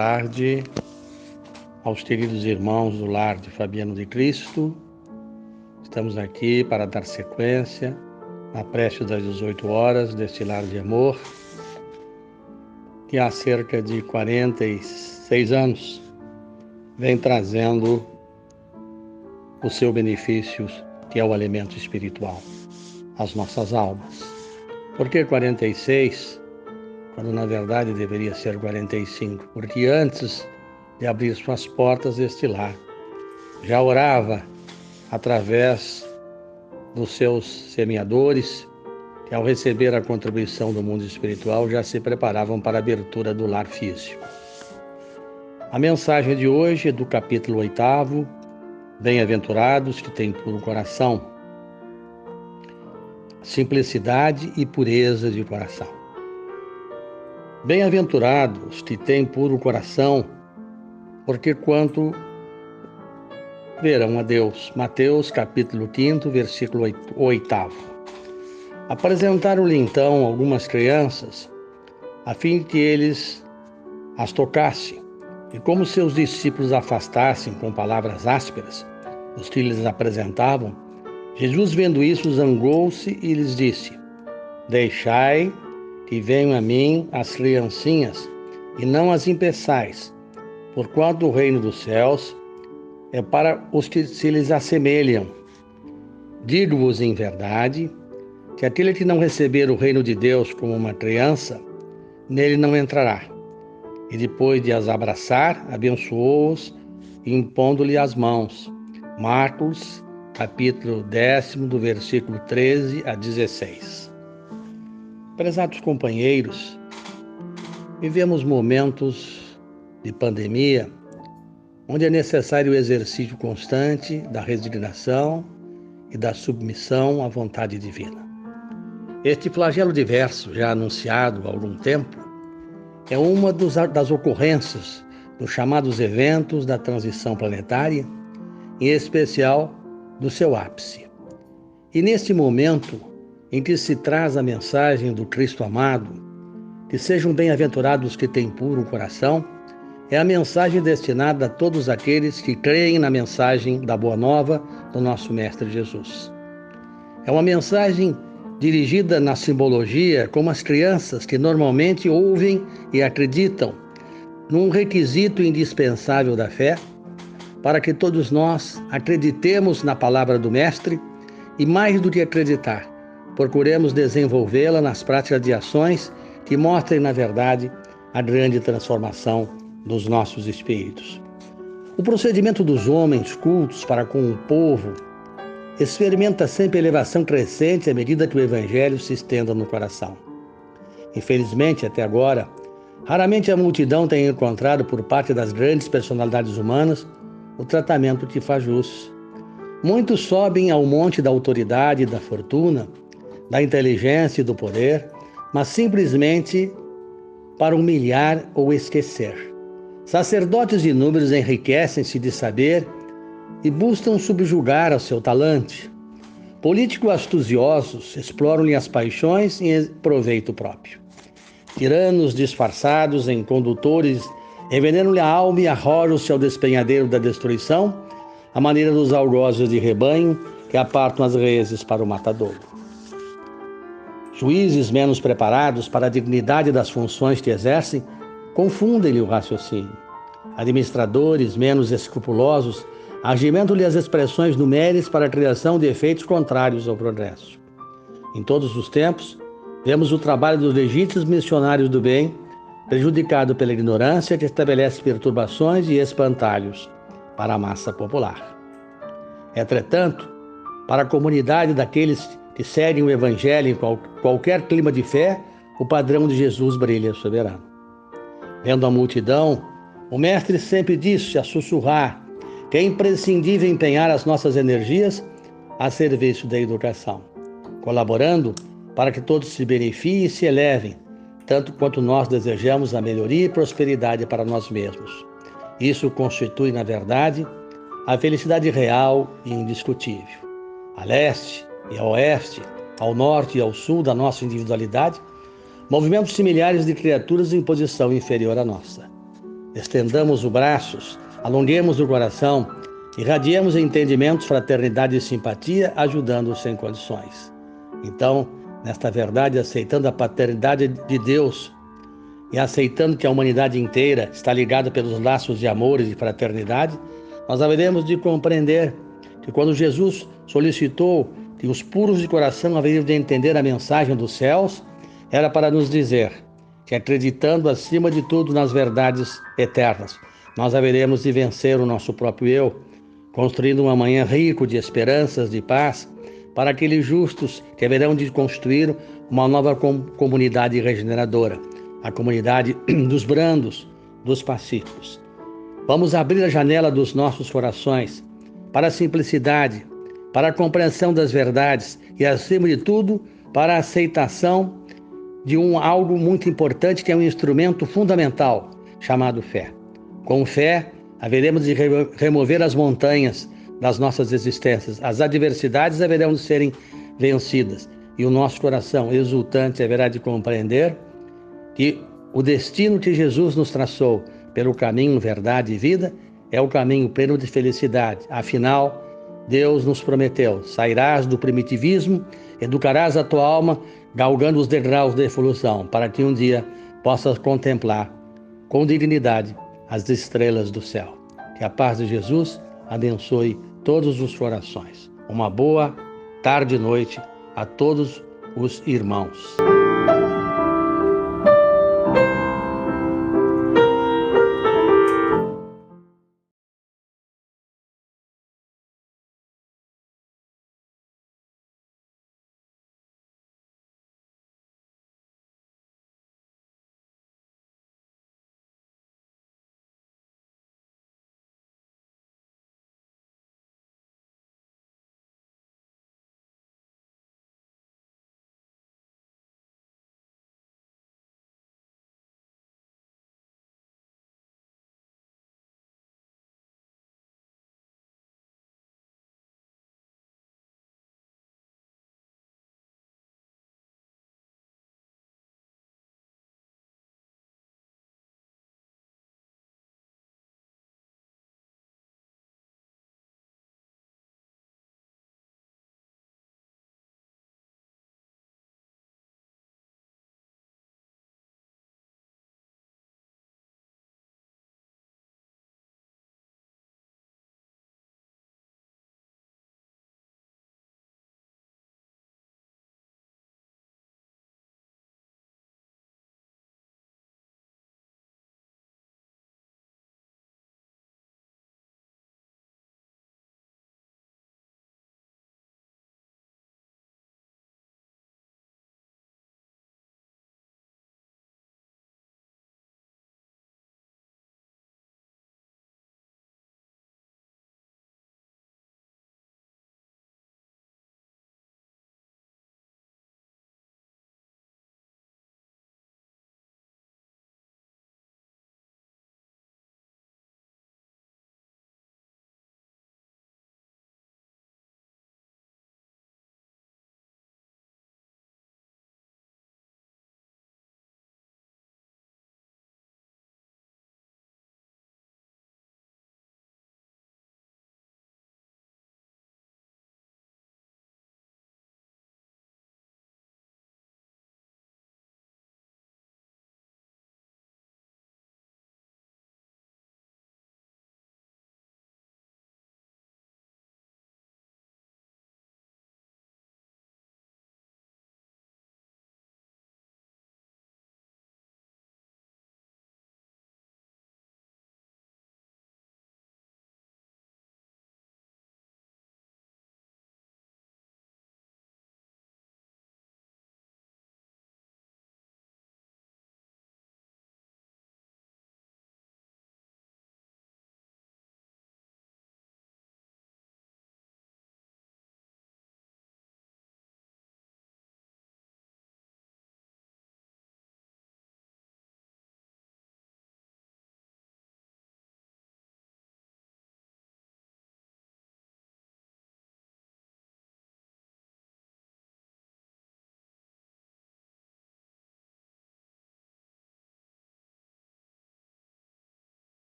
tarde aos queridos irmãos do Lar de Fabiano de Cristo. Estamos aqui para dar sequência na prece das 18 horas deste lar de amor, que há cerca de 46 anos vem trazendo o seu benefício, que é o alimento espiritual, às nossas almas. Por que 46? Quando na verdade deveria ser 45, porque antes de abrir suas portas este lar, já orava através dos seus semeadores, que ao receber a contribuição do mundo espiritual já se preparavam para a abertura do lar físico. A mensagem de hoje é do capítulo 8, Bem-aventurados que têm puro coração, simplicidade e pureza de coração. Bem-aventurados que têm puro coração, porque quanto verão a Deus. Mateus capítulo 5, versículo 8. Apresentaram-lhe então algumas crianças, a fim que eles as tocassem. E como seus discípulos afastassem com palavras ásperas os que lhes apresentavam, Jesus, vendo isso, zangou-se e lhes disse: Deixai que venham a mim as criancinhas, e não as impeçais, porquanto o reino dos céus é para os que se lhes assemelham. Digo-vos em verdade, que aquele que não receber o reino de Deus como uma criança, nele não entrará. E depois de as abraçar, abençoou-os, impondo-lhe as mãos. Marcos, capítulo 10, do versículo 13 a 16. Prezados companheiros, vivemos momentos de pandemia, onde é necessário o exercício constante da resignação e da submissão à vontade divina. Este flagelo diverso, já anunciado há algum tempo, é uma das ocorrências dos chamados eventos da transição planetária, em especial do seu ápice. E neste momento em que se traz a mensagem do Cristo amado, que sejam bem-aventurados que têm puro coração, é a mensagem destinada a todos aqueles que creem na mensagem da Boa Nova do nosso Mestre Jesus. É uma mensagem dirigida na simbologia como as crianças que normalmente ouvem e acreditam num requisito indispensável da fé, para que todos nós acreditemos na palavra do Mestre e, mais do que acreditar, procuremos desenvolvê-la nas práticas de ações que mostrem, na verdade, a grande transformação dos nossos espíritos. O procedimento dos homens cultos para com o povo experimenta sempre elevação crescente à medida que o Evangelho se estenda no coração. Infelizmente, até agora, raramente a multidão tem encontrado por parte das grandes personalidades humanas o tratamento que faz jus. Muitos sobem ao monte da autoridade e da fortuna, da inteligência e do poder, mas simplesmente para humilhar ou esquecer. Sacerdotes inúmeros enriquecem-se de saber e buscam subjugar ao seu talante. Políticos astuciosos exploram-lhe as paixões em proveito próprio. Tiranos disfarçados em condutores envenenam-lhe a alma e arrojam-se ao despenhadeiro da destruição, à maneira dos algozes de rebanho que apartam as reses para o matadouro. Juízes menos preparados para a dignidade das funções que exercem confundem-lhe o raciocínio. Administradores menos escrupulosos agimentam-lhe as expressões numéricas para a criação de efeitos contrários ao progresso. Em todos os tempos, vemos o trabalho dos legítimos missionários do bem prejudicado pela ignorância que estabelece perturbações e espantalhos para a massa popular. Entretanto, para a comunidade daqueles que seguem o Evangelho em qualquer clima de fé, o padrão de Jesus brilha soberano. Vendo a multidão, o Mestre sempre disse a sussurrar que é imprescindível empenhar as nossas energias a serviço da educação, colaborando para que todos se beneficiem e se elevem, tanto quanto nós desejamos a melhoria e prosperidade para nós mesmos. Isso constitui, na verdade, a felicidade real e indiscutível. A leste e a oeste, ao norte e ao sul da nossa individualidade, movimentos similares de criaturas em posição inferior à nossa. estendamos os braços, alonguemos o coração, irradiemos entendimentos, fraternidade e simpatia, ajudando sem condições. Então, nesta verdade, aceitando a paternidade de Deus e aceitando que a humanidade inteira está ligada pelos laços de amor e de fraternidade, nós haveremos de compreender que quando Jesus solicitou que os puros de coração haveriam de entender a mensagem dos céus, era para nos dizer que, acreditando acima de tudo nas verdades eternas, nós haveremos de vencer o nosso próprio eu, construindo um amanhã rico de esperanças, de paz, para aqueles justos que haverão de construir uma nova comunidade regeneradora, a comunidade dos brandos, dos pacíficos. Vamos abrir a janela dos nossos corações para a simplicidade, para a compreensão das verdades e, acima de tudo, para a aceitação de algo muito importante, que é um instrumento fundamental, chamado fé. Com fé, haveremos de remover as montanhas das nossas existências. As adversidades haverão de serem vencidas e o nosso coração exultante haverá de compreender que o destino que Jesus nos traçou pelo caminho, verdade e vida é o caminho pleno de felicidade. Afinal, Deus nos prometeu: sairás do primitivismo, educarás a tua alma, galgando os degraus da evolução, para que um dia possas contemplar com dignidade as estrelas do céu. Que a paz de Jesus abençoe todos os corações. Uma boa tarde e noite a todos os irmãos.